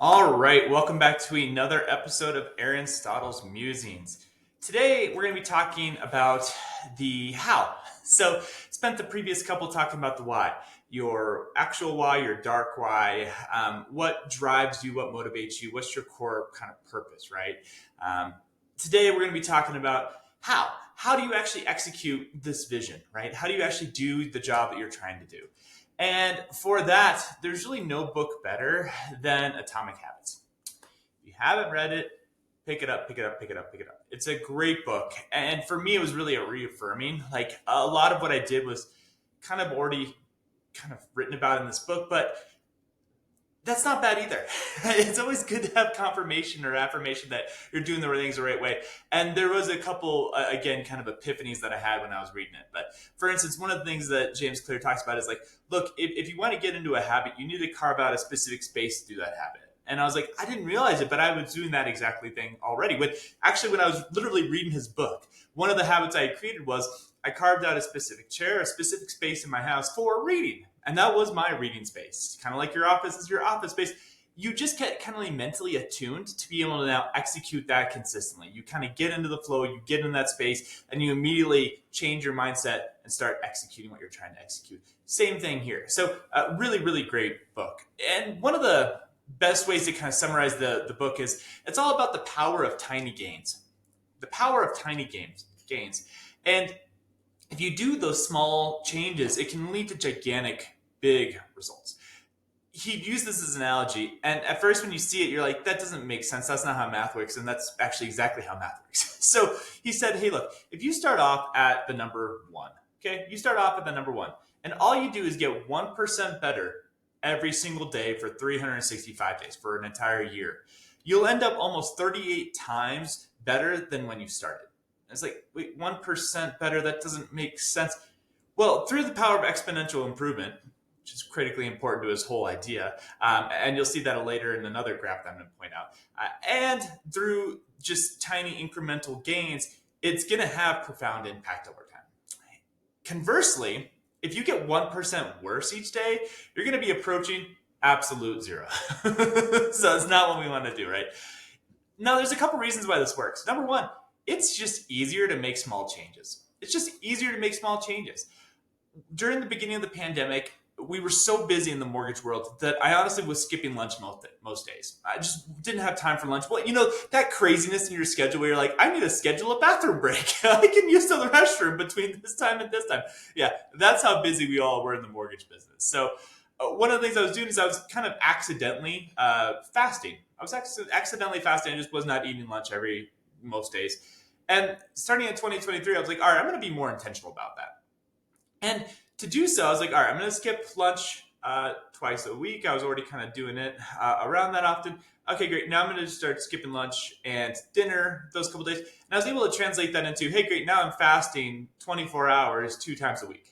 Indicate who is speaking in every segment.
Speaker 1: All right, welcome back to another episode of Aristotle's Musings. Today, we're going to be talking about the how. So, spent the previous couple talking about the why, your actual why, your dark why, what drives you, what motivates you, what's your core kind of purpose, right? Um, Today, we're going to be talking about how. How do you actually execute this vision, right? How do you actually do the job that you're trying to do? And for that, there's really no book better than Atomic Habits. If you haven't read it, pick it up, pick it up, pick it up, pick it up. It's a great book. And for me, it was really a reaffirming. Like a lot of what I did was kind of already kind of written about in this book, but that's not bad either. It's always good to have confirmation or affirmation that you're doing the things the right way. And there was a couple, again, kind of epiphanies that I had when I was reading it. But for instance, one of the things that James Clear talks about is like, look, if you want to get into a habit, you need to carve out a specific space to do that habit. And I was like, I didn't realize it, but I was doing that exactly thing already. When I was literally reading his book, one of the habits I had created was I carved out a specific chair, a specific space in my house for reading. And that was my reading space. Kind of like your office is your office space. You just get kind of like mentally attuned to be able to now execute that consistently. You kind of get into the flow, you get in that space, and you immediately change your mindset and start executing what you're trying to execute. Same thing here. So, really, really great book. And one of the best ways to kind of summarize the book is it's all about the power of tiny gains. The power of tiny gains. And if you do those small changes, it can lead to gigantic, big results. He used this as an analogy, and at first when you see it, you're like, that doesn't make sense. That's not how math works, and that's actually exactly how math works. So he said, hey, look, if you start off at the number one, okay, you start off at the number one, and all you do is get 1% better every single day for 365 days, for an entire year, you'll end up almost 38 times better than when you started. It's like, wait, 1% better? That doesn't make sense. Well, through the power of exponential improvement, which is critically important to his whole idea, and you'll see that later in another graph that I'm going to point out, and through just tiny incremental gains, it's going to have profound impact over time. Conversely, if you get 1% worse each day, you're going to be approaching absolute zero. So it's not what we want to do, right? Now, there's a couple reasons why this works. Number one, it's just easier to make small changes. It's just easier to make small changes. During the beginning of the pandemic, we were so busy in the mortgage world that I honestly was skipping lunch most days. I just didn't have time for lunch. Well, that craziness in your schedule where you're like, I need to schedule a bathroom break. I can use the restroom between this time and this time. Yeah, that's how busy we all were in the mortgage business. So one of the things I was doing is I was kind of accidentally fasting. I was accidentally fasting. I just was not eating lunch most days. And starting in 2023, I was like, all right, I'm going to be more intentional about that. And to do so, I was like, all right, I'm going to skip lunch twice a week. I was already kind of doing it around that often. Okay, great. Now I'm going to start skipping lunch and dinner those couple days. And I was able to translate that into, hey, great, now I'm fasting 24 hours 2 times a week.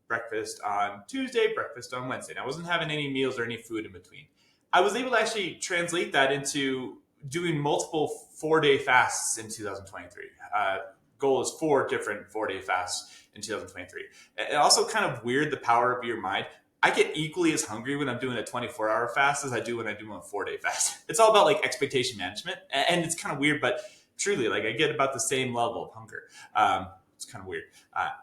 Speaker 1: Breakfast on Tuesday, breakfast on Wednesday. And I wasn't having any meals or any food in between. I was able to actually translate that into doing multiple 4-day fasts in 2023. Goal is 4 different 4-day fasts in 2023. And also kind of weird, the power of your mind. I get equally as hungry when I'm doing a 24-hour fast as I do when I do a 4-day fast. It's all about like expectation management. And it's kind of weird, but truly, like I get about the same level of hunger. It's kind of weird.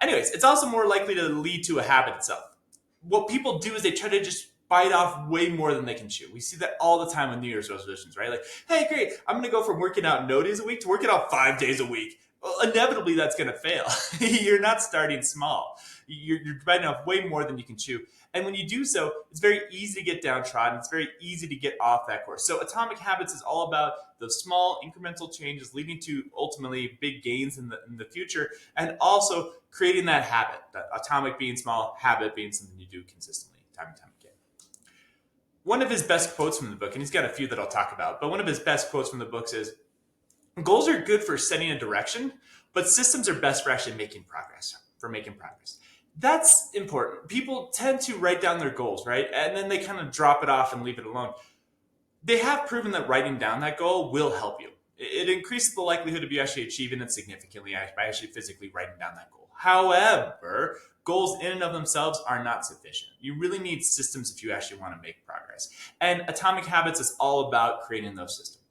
Speaker 1: Anyways, it's also more likely to lead to a habit itself. What people do is they try to just bite off way more than they can chew. We see that all the time with New Year's resolutions, right? Like, hey, great, I'm going to go from working out no days a week to working out 5 days a week. Well, inevitably, that's going to fail. You're not starting small. You're biting off way more than you can chew. And when you do so, it's very easy to get downtrodden. It's very easy to get off that course. So Atomic Habits is all about the small incremental changes leading to ultimately big gains in the future, and also creating that habit, that atomic being small, habit being something you do consistently time and time again. One of his best quotes from the book, and he's got a few that I'll talk about, but one of his best quotes from the books is, goals are good for setting a direction, but systems are best for actually making progress. That's important. People tend to write down their goals, right? And then they kind of drop it off and leave it alone. They have proven that writing down that goal will help you. It increases the likelihood of you actually achieving it significantly by actually physically writing down that goal. However, goals in and of themselves are not sufficient. You really need systems if you actually want to make progress. And Atomic Habits is all about creating those systems.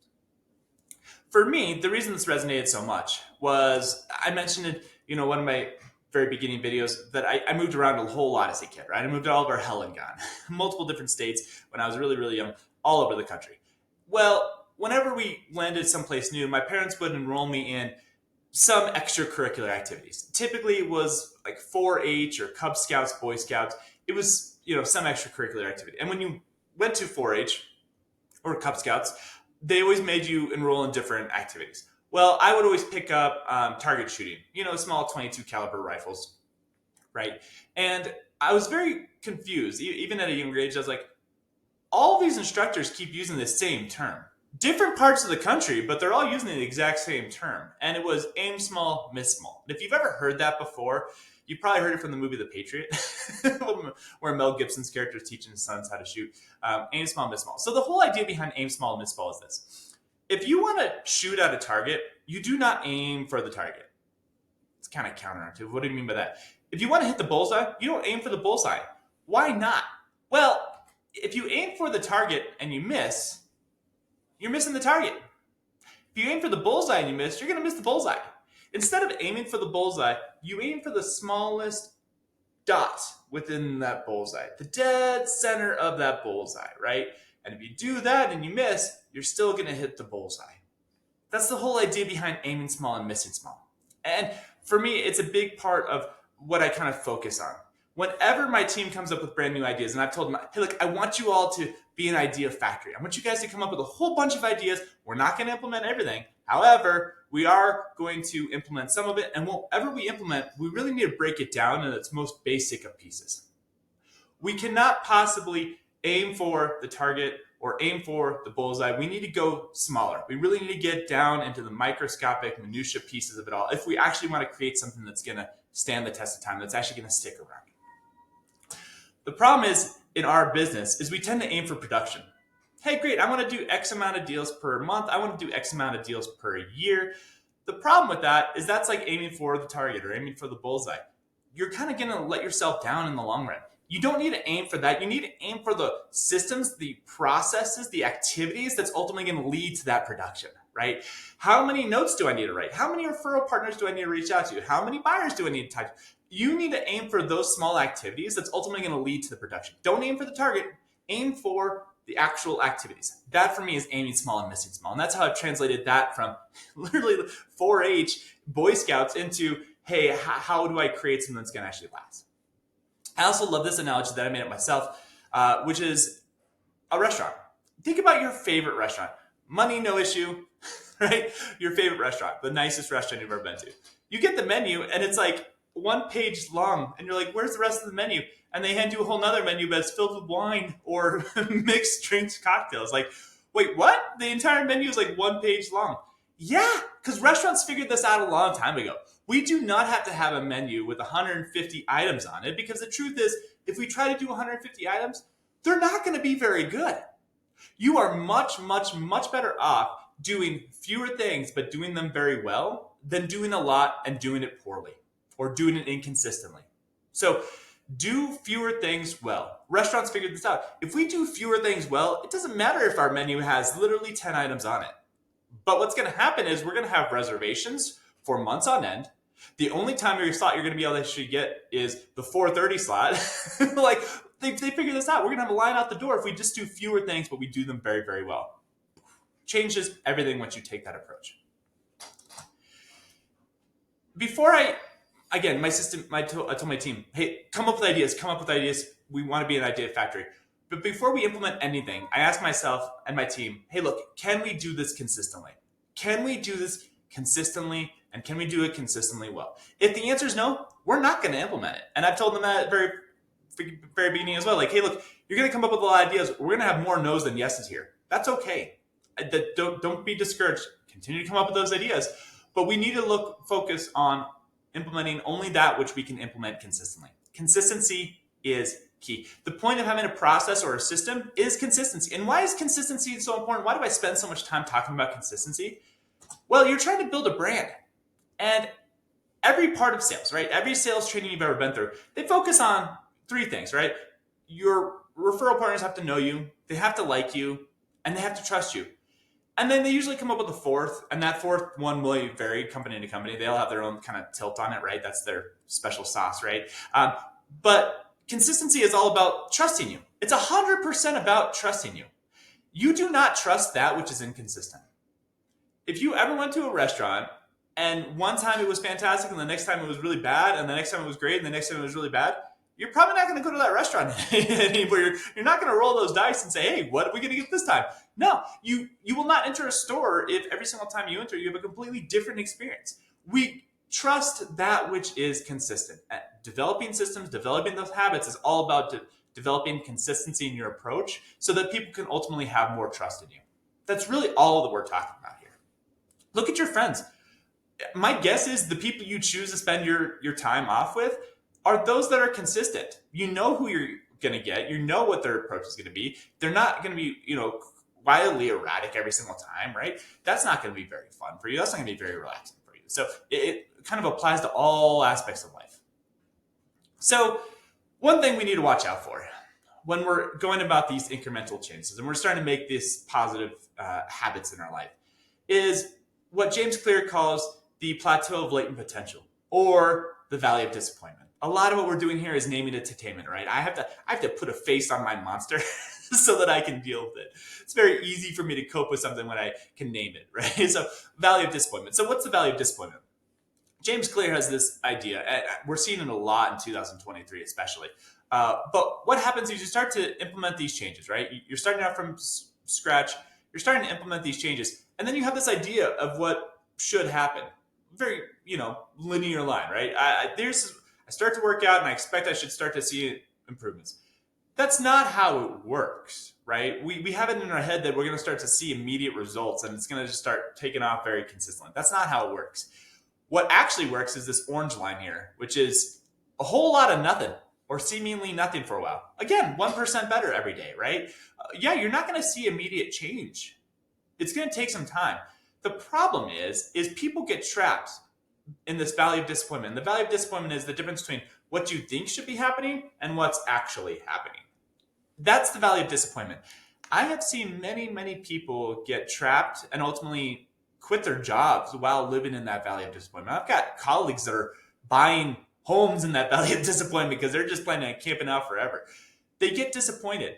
Speaker 1: For me, the reason this resonated so much was I mentioned it, one of my very beginning videos that I moved around a whole lot as a kid, right? I moved all over hell and gone, multiple different states when I was really, really young, all over the country. Well, whenever we landed someplace new, my parents would enroll me in some extracurricular activities. Typically, it was like 4-H or Cub Scouts, Boy Scouts. It was, some extracurricular activity. And when you went to 4-H or Cub Scouts, they always made you enroll in different activities. Well, I would always pick up target shooting, small 22 caliber rifles, right? And I was very confused, even at a younger age. I was like, all of these instructors keep using the same term. Different parts of the country, but they're all using the exact same term. And it was aim small, miss small. And if you've ever heard that before, you probably heard it from the movie The Patriot, where Mel Gibson's character is teaching his sons how to shoot. Aim small, miss small. So the whole idea behind aim small, miss small is this. If you want to shoot at a target, you do not aim for the target. It's kind of counterintuitive. What do you mean by that? If you want to hit the bullseye, you don't aim for the bullseye. Why not? Well, if you aim for the target and you miss, you're missing the target. If you aim for the bullseye and you miss, you're going to miss the bullseye. Instead of aiming for the bullseye, you aim for the smallest dot within that bullseye, the dead center of that bullseye, right? And if you do that and you miss, you're still going to hit the bullseye. That's the whole idea behind aiming small and missing small. And for me, it's a big part of what I kind of focus on. Whenever my team comes up with brand new ideas, and I've told them, hey, look, I want you all to be an idea factory. I want you guys to come up with a whole bunch of ideas. We're not going to implement everything. However, we are going to implement some of it. And whatever we implement, we really need to break it down in its most basic of pieces. We cannot possibly aim for the target or aim for the bullseye. We need to go smaller. We really need to get down into the microscopic minutia pieces of it all if we actually want to create something that's going to stand the test of time, that's actually going to stick around. The problem is in our business is we tend to aim for production. Hey, great, I want to do X amount of deals per month. I want to do X amount of deals per year. The problem with that is that's like aiming for the target or aiming for the bullseye. You're kind of going to let yourself down in the long run. You don't need to aim for that. You need to aim for the systems, the processes, the activities that's ultimately going to lead to that production, right? How many notes do I need to write? How many referral partners do I need to reach out to? How many buyers do I need to talk to? You need to aim for those small activities that's ultimately going to lead to the production. Don't aim for the target. Aim for the actual activities. That for me is aiming small and missing small. And that's how I've translated that from literally 4-H Boy Scouts into, hey, how do I create something that's going to actually last? I also love this analogy that I made up myself, which is a restaurant. Think about your favorite restaurant. Money, no issue, right? Your favorite restaurant, the nicest restaurant you've ever been to. You get the menu and it's like 1 page long and you're like, where's the rest of the menu? And they hand you a whole nother menu that's filled with wine or mixed drinks, cocktails. Like, wait, what? The entire menu is like 1 page long. Yeah, because restaurants figured this out a long time ago. We do not have to have a menu with 150 items on it because the truth is, if we try to do 150 items, they're not going to be very good. You are much, much, much better off doing fewer things but doing them very well than doing a lot and doing it poorly or doing it inconsistently. So do fewer things well. Restaurants figured this out. If we do fewer things well, it doesn't matter if our menu has literally 10 items on it. But what's going to happen is we're going to have reservations for months on end. The only time your slot you're going to be able to actually get is the 4:30 slot. Like they figured this out. We're going to have a line out the door if we just do fewer things, but we do them very, very well. Changes everything once you take that approach. Again, my system, I told my team, hey, come up with ideas. We want to be an idea factory. But before we implement anything, I ask myself and my team, hey, look, can we do this consistently? Can we do this consistently? And can we do it consistently well? If the answer is no, we're not going to implement it. And I've told them that at the very beginning as well. Like, hey, look, you're going to come up with a lot of ideas. We're going to have more no's than yeses here. That's okay. Don't be discouraged. Continue to come up with those ideas. But we need to focus on implementing only that which we can implement consistently. Consistency is key. The point of having a process or a system is consistency. And why is consistency so important? Why do I spend so much time talking about consistency? Well, you're trying to build a brand. And every part of sales, right? Every sales training you've ever been through, they focus on three things, right? Your referral partners have to know you, they have to like you, and they have to trust you. And then they usually come up with a fourth, and that fourth one will vary company to company. They all have their own kind of tilt on it, right? That's their special sauce, right? But consistency is all about trusting you. It's 100% about trusting you. You do not trust that which is inconsistent. If you ever went to a restaurant and one time it was fantastic and the next time it was really bad and the next time it was great and the next time it was really bad, you're probably not going to go to that restaurant anymore. You're not going to roll those dice and say, hey, what are we going to get this time? No, you will not enter a store if every single time you enter, you have a completely different experience. We trust that which is consistent. Developing systems, developing those habits is all about developing consistency in your approach so that people can ultimately have more trust in you. That's really all that we're talking about here. Look at your friends. My guess is the people you choose to spend your time off with are those that are consistent. You know who you're going to get. You know what their approach is going to be. They're not going to be, wildly erratic every single time, right? That's not going to be very fun for you. That's not going to be very relaxing for you. So it kind of applies to all aspects of life. So one thing we need to watch out for when we're going about these incremental changes and we're starting to make these positive habits in our life is what James Clear calls the plateau of latent potential or the valley of disappointment. A lot of what we're doing here is naming it to tame it, right? I have to put a face on my monster so that I can deal with it. It's very easy for me to cope with something when I can name it, right? So valley of disappointment. So what's the valley of disappointment? James Clear has this idea. We're seeing it a lot in 2023, especially. But what happens is you start to implement these changes, right? You're starting out from scratch. You're starting to implement these changes. And then you have this idea of what should happen. Very, linear line, right? I start to work out and I expect I should start to see improvements. That's not how it works, right? We have it in our head that we're going to start to see immediate results and it's going to just start taking off very consistently. That's not how it works. What actually works is this orange line here, which is a whole lot of nothing or seemingly nothing for a while. Again, 1% better every day, right? You're not going to see immediate change. It's going to take some time. The problem is people get trapped in this valley of disappointment. And the valley of disappointment is the difference between what you think should be happening and what's actually happening. That's the valley of disappointment. I have seen many, many people get trapped and ultimately quit their jobs while living in that valley of disappointment. I've got colleagues that are buying homes in that valley of disappointment because they're just planning on camping out forever. They get disappointed.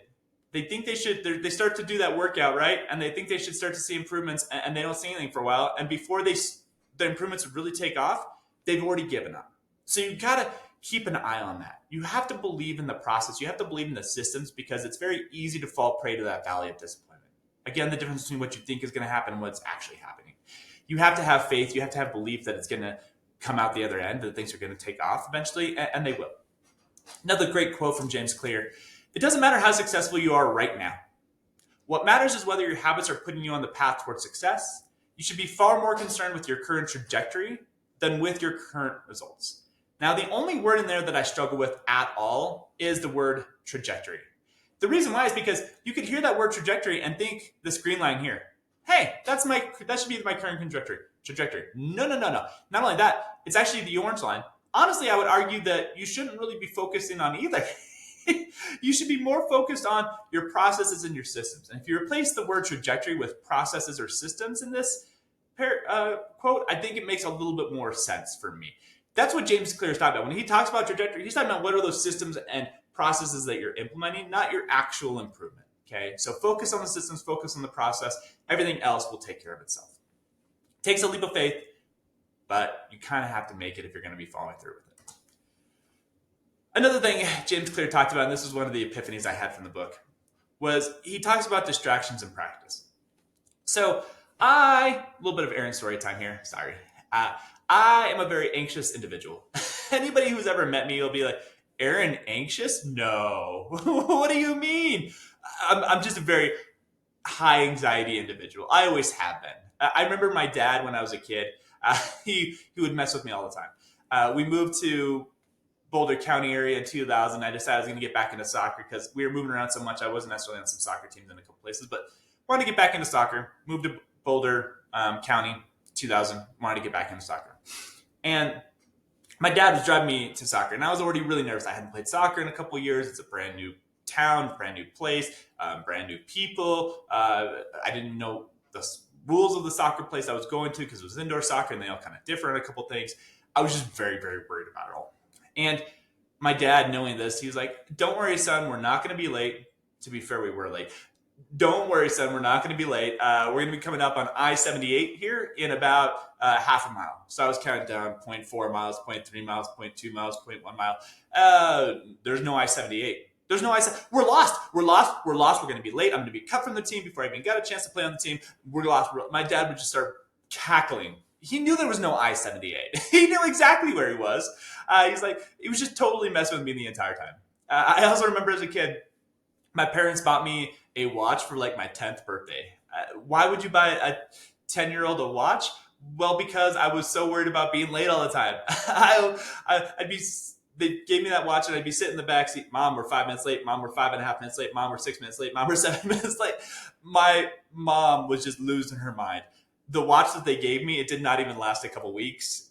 Speaker 1: They think they they start to do that workout, right? And they think they should start to see improvements and they don't see anything for a while. And before the improvements would really take off, they've already given up. So you've got to keep an eye on that. You have to believe in the process. You have to believe in the systems because it's very easy to fall prey to that valley of disappointment. Again, the difference between what you think is going to happen and what's actually happening. You have to have faith. You have to have belief that it's going to come out the other end, that things are going to take off eventually, and they will. Another great quote from James Clear. It doesn't matter how successful you are right now. What matters is whether your habits are putting you on the path towards success. You should be far more concerned with your current trajectory than with your current results. Now, the only word in there that I struggle with at all is the word trajectory. The reason why is because you could hear that word trajectory and think this green line here. Hey, that should be my current trajectory. No. Not only that, it's actually the orange line. Honestly, I would argue that you shouldn't really be focusing on either. You should be more focused on your processes and your systems. And if you replace the word trajectory with processes or systems in this quote, I think it makes a little bit more sense for me. That's what James Clear is talking about. When he talks about trajectory, he's talking about what are those systems and processes that you're implementing, not your actual improvement. Okay, so focus on the systems, focus on the process. Everything else will take care of itself. It takes a leap of faith, but you kind of have to make it if you're going to be following through with it. Another thing James Clear talked about, and this was one of the epiphanies I had from the book, was he talks about distractions in practice. So a little bit of Aaron story time here, sorry. I am a very anxious individual. Anybody who's ever met me will be like, Aaron, anxious? No. What do you mean? I'm just a very high anxiety individual. I always have been. I remember my dad when I was a kid. He would mess with me all the time. We moved to Boulder County area in 2000. I decided I was going to get back into soccer because we were moving around so much. I wasn't necessarily on some soccer teams in a couple places, but wanted to get back into soccer. Moved to Boulder County 2000. Wanted to get back into soccer. And my dad was driving me to soccer, and I was already really nervous. I hadn't played soccer in a couple of years. It's a brand new town, brand new place, brand new people. I didn't know the rules of the soccer place I was going to because it was indoor soccer, and they all kind of differ in a couple things. I was just very, very worried about it all. And my dad, knowing this, he was like, "Don't worry, son. We're not going to be late." To be fair, we were late. Don't worry, son. We're not going to be late. We're going to be coming up on I-78 here in about half a mile. So I was counting down: zero point 0.4 miles, 0.3 miles, 0.2 miles, 0.1 mile. There's no I-78. There's no I-78. We're lost. We're lost. We're lost. We're going to be late. I'm going to be cut from the team before I even got a chance to play on the team. We're lost. My dad would just start cackling. He knew there was no I-78. He knew exactly where he was. He's like, he was just totally messing with me the entire time. I also remember as a kid, my parents bought me a watch for like my 10th birthday. Why would you buy a 10-year-old a watch? Well, because I was so worried about being late all the time. They gave me that watch and I'd be sitting in the back seat. Mom, we're 5 minutes late. Mom, we're 5.5 minutes late. Mom, we're 6 minutes late. Mom, we're 7 minutes late. My mom was just losing her mind. The watch that they gave me, it did not even last a couple weeks.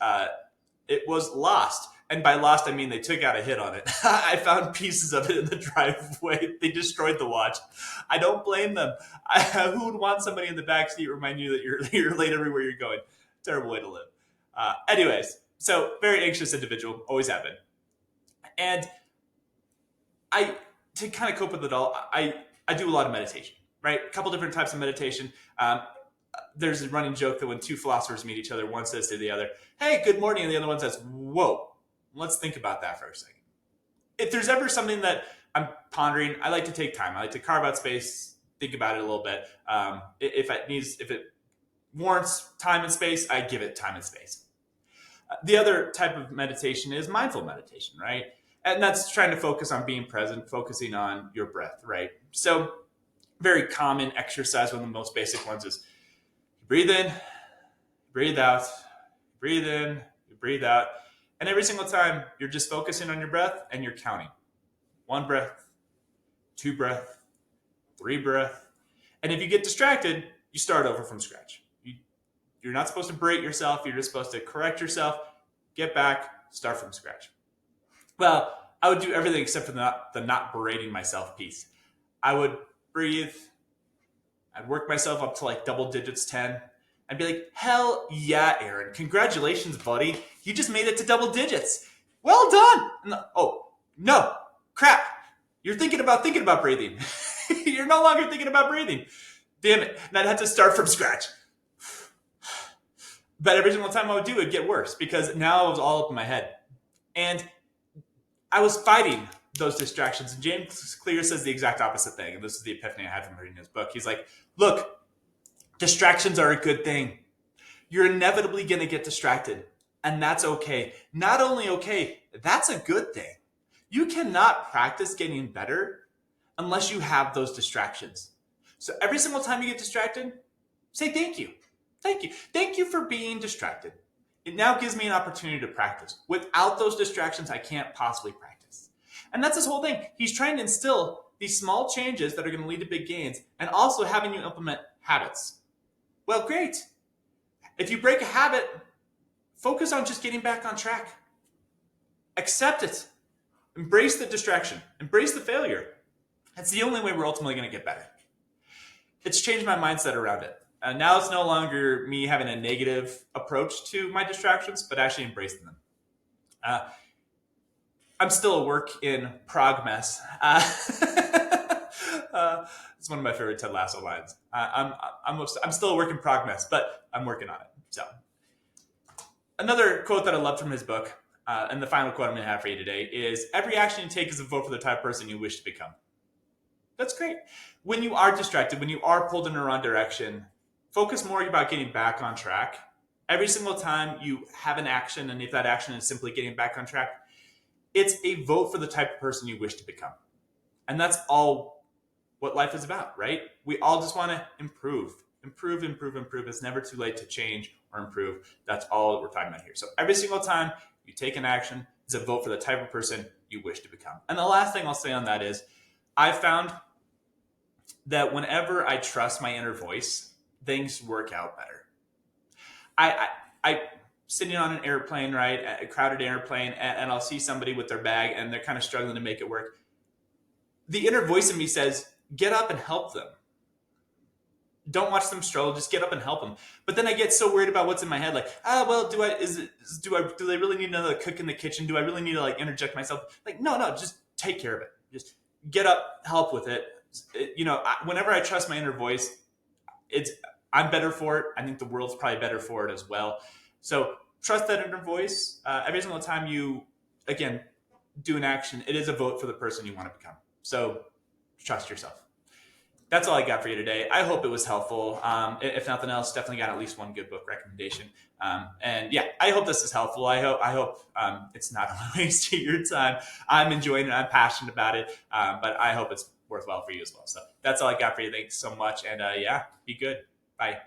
Speaker 1: It was lost. And by lost, I mean they took out a hit on it. I found pieces of it in the driveway. They destroyed the watch. I don't blame them. Who would want somebody in the backseat remind you that you're late everywhere you're going? Terrible way to live. Anyways, so very anxious individual, always have been. And to kind of cope with it all, I do a lot of meditation, right? A couple different types of meditation. There's a running joke that when two philosophers meet each other, one says to the other, "Hey, good morning," and the other one says, "Whoa, let's think about that for a second." If there's ever something that I'm pondering, I like to take time. I like to carve out space, think about it a little bit. If it warrants time and space, I give it time and space. The other type of meditation is mindful meditation, right? And that's trying to focus on being present, focusing on your breath, right? So very common exercise, one of the most basic ones is you breathe in, you breathe out, you breathe in, you breathe out. And every single time you're just focusing on your breath and you're counting. 1 breath, 2 breath, 3 breath. And if you get distracted, you start over from scratch. You're not supposed to berate yourself. You're just supposed to correct yourself, get back, start from scratch. Well, I would do everything except for the not berating myself piece. I would breathe. I'd work myself up to like double digits, 10. I'd be like, "Hell yeah, Aaron. Congratulations, buddy. You just made it to double digits. Well done." Oh, no. Crap. You're thinking about breathing. You're no longer thinking about breathing. Damn it. And I'd have to start from scratch. But every single time I would do it, it'd get worse because now it was all up in my head. And I was fighting those distractions. And James Clear says the exact opposite thing. And this is the epiphany I had from reading his book. He's like, look, distractions are a good thing. You're inevitably going to get distracted. And that's okay. Not only okay, that's a good thing. You cannot practice getting better unless you have those distractions. So every single time you get distracted, say thank you. Thank you. Thank you for being distracted. It now gives me an opportunity to practice. Without those distractions, I can't possibly practice. And that's his whole thing. He's trying to instill these small changes that are going to lead to big gains and also having you implement habits. Well, great. If you break a habit, focus on just getting back on track. Accept it. Embrace the distraction. Embrace the failure. That's the only way we're ultimately going to get better. It's changed my mindset around it. Now it's no longer me having a negative approach to my distractions, but actually embracing them. I'm still a work in progress. It's one of my favorite Ted Lasso lines. I'm still a work in progress, but I'm working on it. So, another quote that I loved from his book, and the final quote I'm going to have for you today is: "Every action you take is a vote for the type of person you wish to become." That's great. When you are distracted, when you are pulled in the wrong direction, focus more about getting back on track. Every single time you have an action, and if that action is simply getting back on track, it's a vote for the type of person you wish to become. And that's all what life is about, right? We all just want to improve. Improve, improve, improve. It's never too late to change or improve. That's all that we're talking about here. So every single time you take an action, is a vote for the type of person you wish to become. And the last thing I'll say on that is, I found that whenever I trust my inner voice, things work out better. sitting on an airplane, right, a crowded airplane, and I'll see somebody with their bag and they're kind of struggling to make it work. The inner voice in me says, get up and help them. Don't watch them struggle. Just get up and help them. But then I get so worried about what's in my head, like, well, do they really need another cook in the kitchen? Do I really need to like interject myself? Like, no, just take care of it. Just get up, help with it. Whenever I trust my inner voice, I'm better for it. I think the world's probably better for it as well. So trust that inner voice. Every single time you, again, do an action, it is a vote for the person you want to become. So trust yourself. That's all I got for you today. I hope it was helpful. If nothing else, definitely got at least one good book recommendation. And yeah, I hope this is helpful. I hope it's not a waste of your time. I'm enjoying it. I'm passionate about it. But I hope it's worthwhile for you as well. So that's all I got for you. Thanks so much. And yeah, be good. Bye.